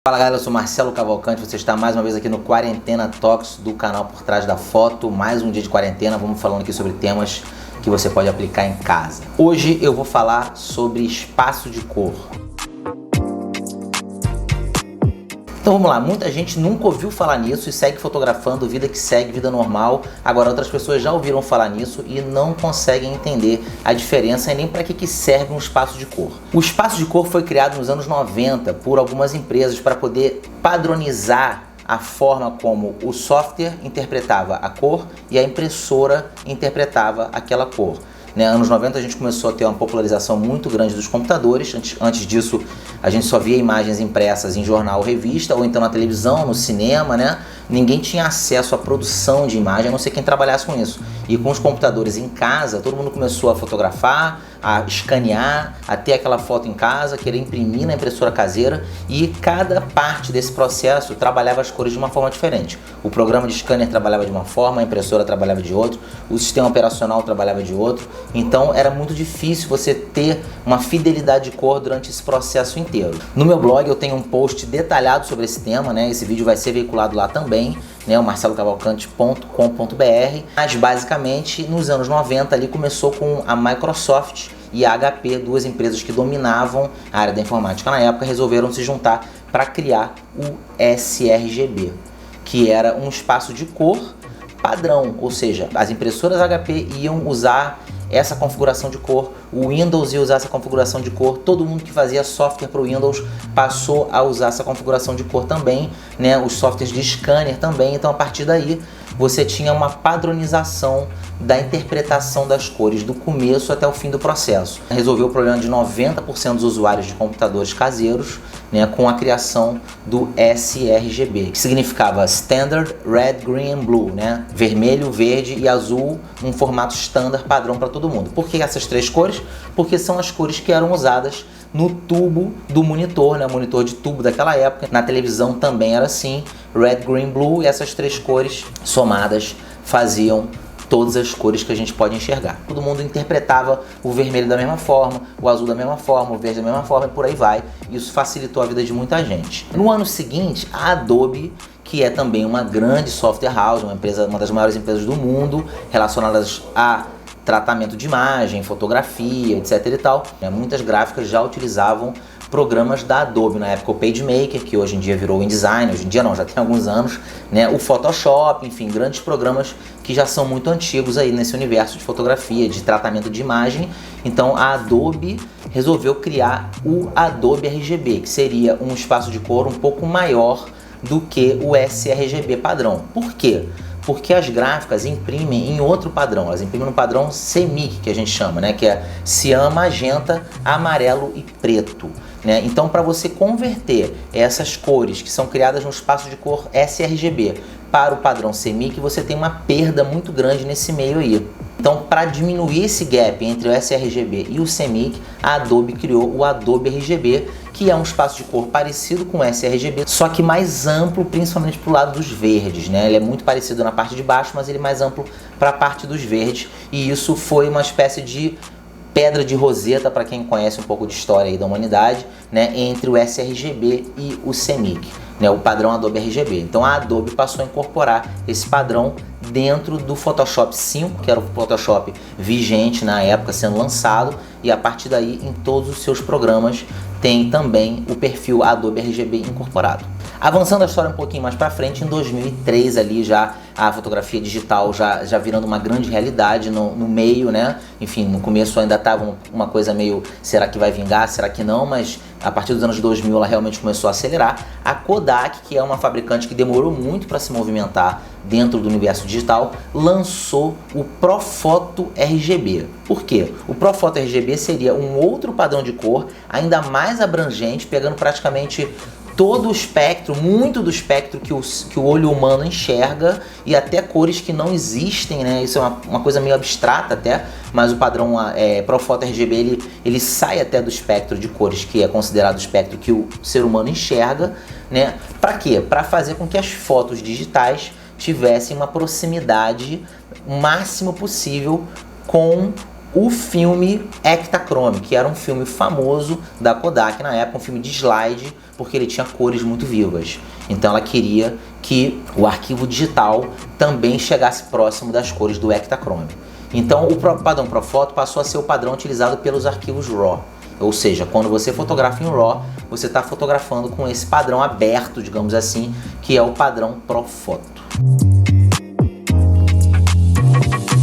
Fala galera, eu sou Marcelo Cavalcante, você está mais uma vez aqui no Quarentena Talks do canal Por Trás da Foto. Mais um dia de quarentena, vamos falando aqui sobre temas que você pode aplicar em casa. Hoje eu vou falar sobre espaço de cor. Então vamos lá, muita gente nunca ouviu falar nisso e segue fotografando, vida que segue, vida normal. Agora outras pessoas já ouviram falar nisso e não conseguem entender a diferença e nem para que serve um espaço de cor. O espaço de cor foi criado nos anos 90 por algumas empresas para poder padronizar a forma como o software interpretava a cor e a impressora interpretava aquela cor. Anos 90 a gente começou a ter uma popularização muito grande dos computadores. Antes disso a gente só via imagens impressas em jornal ou revista, ou então na televisão, no cinema, Ninguém tinha acesso à produção de imagem, a não ser quem trabalhasse com isso. E com os computadores em casa, todo mundo começou a fotografar, a escanear, a ter aquela foto em casa, querer imprimir na impressora caseira, e cada parte desse processo trabalhava as cores de uma forma diferente. O programa de scanner trabalhava de uma forma, a impressora trabalhava de outra, o sistema operacional trabalhava de outro. Então era muito difícil você ter uma fidelidade de cor durante esse processo inteiro. No meu blog eu tenho um post detalhado sobre esse tema, Esse vídeo vai ser veiculado lá também, o marcelocavalcante.com.br. Mas basicamente nos anos 90 ali começou com a Microsoft e a HP, duas empresas que dominavam a área da informática na época, resolveram se juntar para criar o sRGB, que era um espaço de cor padrão, ou seja, as impressoras HP iam usar essa configuração de cor, o Windows ia usar essa configuração de cor, todo mundo que fazia software para o Windows passou a usar essa configuração de cor também, os softwares de scanner também. Então a partir daí você tinha uma padronização da interpretação das cores do começo até o fim do processo. Resolveu o problema de 90% dos usuários de computadores caseiros, com a criação do sRGB, que significava Standard Red, Green and Blue, vermelho, verde e azul, um formato standard padrão para todo mundo. Por que essas três cores? Porque são as cores que eram usadas no tubo do monitor, o monitor de tubo daquela época. Na televisão também era assim, Red, Green, Blue, e essas três cores somadas faziam todas as cores que a gente pode enxergar. Todo mundo interpretava o vermelho da mesma forma, o azul da mesma forma, o verde da mesma forma e por aí vai. Isso facilitou a vida de muita gente. No ano seguinte, a Adobe, que é também uma grande software house, uma das maiores empresas do mundo, relacionadas a tratamento de imagem, fotografia, etc e tal. Muitas gráficas já utilizavam programas da Adobe, na época o PageMaker, que hoje em dia virou o InDesign, hoje em dia não, já tem alguns anos, o Photoshop, enfim, grandes programas que já são muito antigos aí nesse universo de fotografia, de tratamento de imagem. Então a Adobe resolveu criar o Adobe RGB, que seria um espaço de cor um pouco maior do que o sRGB padrão. Por quê? Porque as gráficas imprimem em outro padrão, elas imprimem no padrão CMYK, que a gente chama, que é cian, magenta, amarelo e preto. Então, para você converter essas cores que são criadas no espaço de cor sRGB para o padrão CMYK, você tem uma perda muito grande nesse meio aí. Então, para diminuir esse gap entre o sRGB e o CMYK, a Adobe criou o Adobe RGB, que é um espaço de cor parecido com o sRGB, só que mais amplo, principalmente para o lado dos verdes, Ele é muito parecido na parte de baixo, mas ele é mais amplo para a parte dos verdes, e isso foi uma espécie de pedra de roseta, para quem conhece um pouco de história aí da humanidade, entre o sRGB e o CMYK, o padrão Adobe RGB. Então a Adobe passou a incorporar esse padrão dentro do Photoshop 5, que era o Photoshop vigente na época sendo lançado, e a partir daí em todos os seus programas tem também o perfil Adobe RGB incorporado. Avançando a história um pouquinho mais para frente, em 2003 ali já a fotografia digital já virando uma grande realidade no meio, Enfim, no começo ainda estava uma coisa meio, será que vai vingar, será que não? Mas a partir dos anos 2000 ela realmente começou a acelerar. A Kodak, que é uma fabricante que demorou muito para se movimentar dentro do universo digital, lançou o Profoto RGB. Por quê? O Profoto RGB seria um outro padrão de cor, ainda mais abrangente, pegando praticamente todo o espectro, muito do espectro que o olho humano enxerga, e até cores que não existem, Isso é uma coisa meio abstrata até, mas o padrão Profoto RGB ele sai até do espectro de cores que é considerado o espectro que o ser humano enxerga, Para quê? Para fazer com que as fotos digitais tivessem uma proximidade máximo possível com o filme Ektachrome, que era um filme famoso da Kodak na época, um filme de slide, porque ele tinha cores muito vivas. Então ela queria que o arquivo digital também chegasse próximo das cores do Ektachrome. Então o padrão Profoto passou a ser o padrão utilizado pelos arquivos RAW. Ou seja, quando você fotografa em RAW, você está fotografando com esse padrão aberto, digamos assim, que é o padrão Profoto.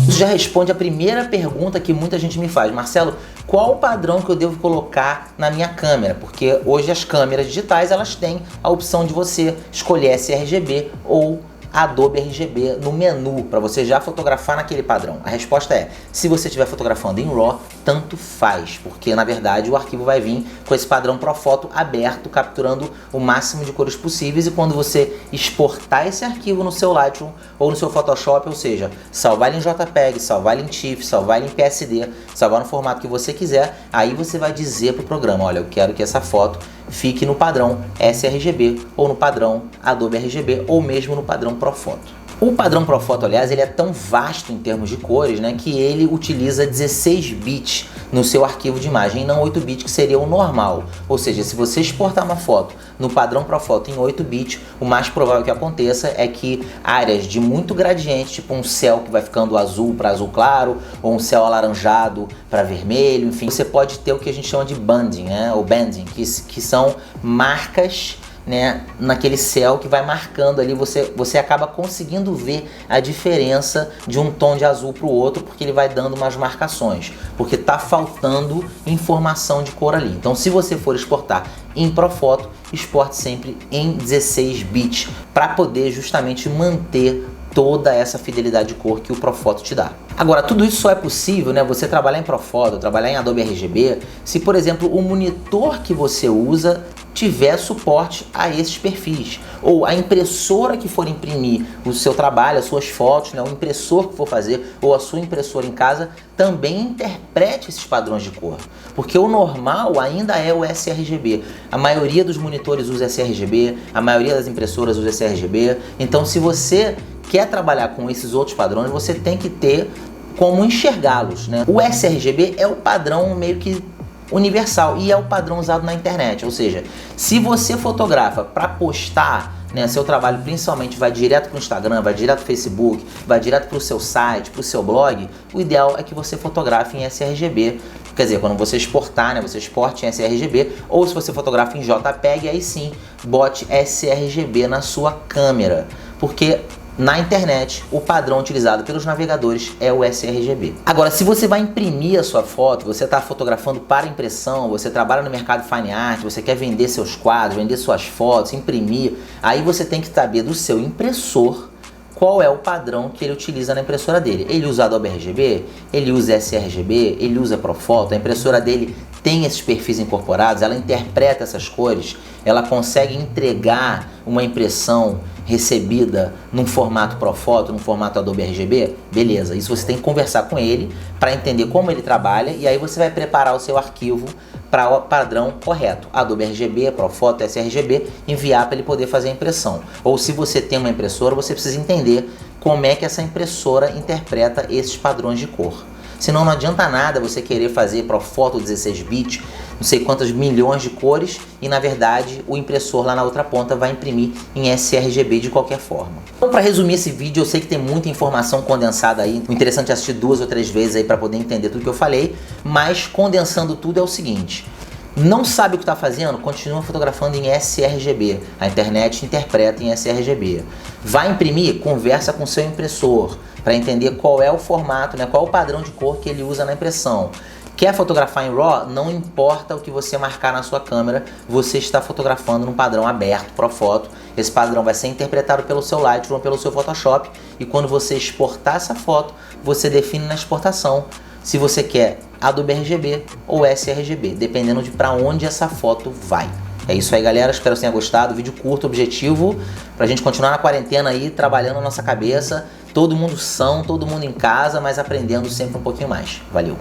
Isso já responde a primeira pergunta que muita gente me faz. Marcelo, qual o padrão que eu devo colocar na minha câmera? Porque hoje as câmeras digitais elas têm a opção de você escolher sRGB ou Adobe RGB no menu, para você já fotografar naquele padrão. A resposta é, se você estiver fotografando em RAW, tanto faz, porque na verdade o arquivo vai vir com esse padrão Profoto aberto, capturando o máximo de cores possíveis, e quando você exportar esse arquivo no seu Lightroom ou no seu Photoshop, ou seja, salvar ele em JPEG, salvar ele em TIFF, salvar ele em PSD, salvar no formato que você quiser, aí você vai dizer para o programa, olha, eu quero que essa foto fique no padrão sRGB ou no padrão Adobe RGB ou mesmo no padrão Profoto. O padrão Profoto, aliás, ele é tão vasto em termos de cores, né, que ele utiliza 16 bits no seu arquivo de imagem, e não 8 bits, que seria o normal. Ou seja, se você exportar uma foto no padrão Profoto em 8 bits, o mais provável que aconteça é que áreas de muito gradiente, tipo um céu que vai ficando azul para azul claro, ou um céu alaranjado para vermelho, enfim, você pode ter o que a gente chama de banding, né, ou banding, que são marcas, né, naquele céu que vai marcando ali, você acaba conseguindo ver a diferença de um tom de azul para o outro, porque ele vai dando umas marcações, porque está faltando informação de cor ali. Então se você for exportar em Profoto, exporte sempre em 16 bits, para poder justamente manter toda essa fidelidade de cor que o Profoto te dá. Agora, tudo isso só é possível, né, você trabalhar em Profoto, trabalhar em Adobe RGB, se por exemplo o monitor que você usa tiver suporte a esses perfis, ou a impressora que for imprimir o seu trabalho, as suas fotos, né, o impressor que for fazer, ou a sua impressora em casa, também interprete esses padrões de cor, porque o normal ainda é o sRGB. A maioria dos monitores usa sRGB, a maioria das impressoras usa sRGB, então se você quer trabalhar com esses outros padrões, você tem que ter como enxergá-los, né? O sRGB é o padrão meio que universal e é o padrão usado na internet, ou seja, se você fotografa para postar, né, seu trabalho principalmente vai direto para o Instagram, vai direto para o Facebook, vai direto para o seu site, para o seu blog, o ideal é que você fotografe em sRGB, quer dizer, quando você exportar, né, você exporte em sRGB, ou se você fotografa em JPEG, aí sim, bote sRGB na sua câmera, porque na internet, o padrão utilizado pelos navegadores é o sRGB. Agora, se você vai imprimir a sua foto, você está fotografando para impressão, você trabalha no mercado fine art, você quer vender seus quadros, vender suas fotos, imprimir, aí você tem que saber do seu impressor qual é o padrão que ele utiliza na impressora dele. Ele usa Adobe RGB, ele usa sRGB, ele usa Profoto, a impressora dele tem esses perfis incorporados, ela interpreta essas cores, ela consegue entregar uma impressão recebida num formato Profoto, num formato Adobe RGB, beleza, isso você tem que conversar com ele para entender como ele trabalha, e aí você vai preparar o seu arquivo para o padrão correto, Adobe RGB, Profoto, sRGB, enviar para ele poder fazer a impressão. Ou se você tem uma impressora, você precisa entender como é que essa impressora interpreta esses padrões de cor. Senão não adianta nada você querer fazer Profoto 16 bits, não sei quantas milhões de cores, e na verdade o impressor lá na outra ponta vai imprimir em sRGB de qualquer forma. Então, para resumir esse vídeo, eu sei que tem muita informação condensada aí, o interessante é assistir 2 ou 3 vezes aí para poder entender tudo que eu falei, mas condensando tudo é o seguinte: não sabe o que está fazendo? Continua fotografando em sRGB. A internet interpreta em sRGB. Vai imprimir? Conversa com seu impressor para entender qual é o formato, né, qual é o padrão de cor que ele usa na impressão. Quer fotografar em RAW? Não importa o que você marcar na sua câmera, você está fotografando num padrão aberto, Profoto. Esse padrão vai ser interpretado pelo seu Lightroom, pelo seu Photoshop, e quando você exportar essa foto, você define na exportação se você quer Adobe RGB ou sRGB, dependendo de para onde essa foto vai. É isso aí, galera, espero que tenha gostado, vídeo curto, objetivo, pra gente continuar na quarentena aí, trabalhando a nossa cabeça, todo mundo são, todo mundo em casa, mas aprendendo sempre um pouquinho mais. Valeu!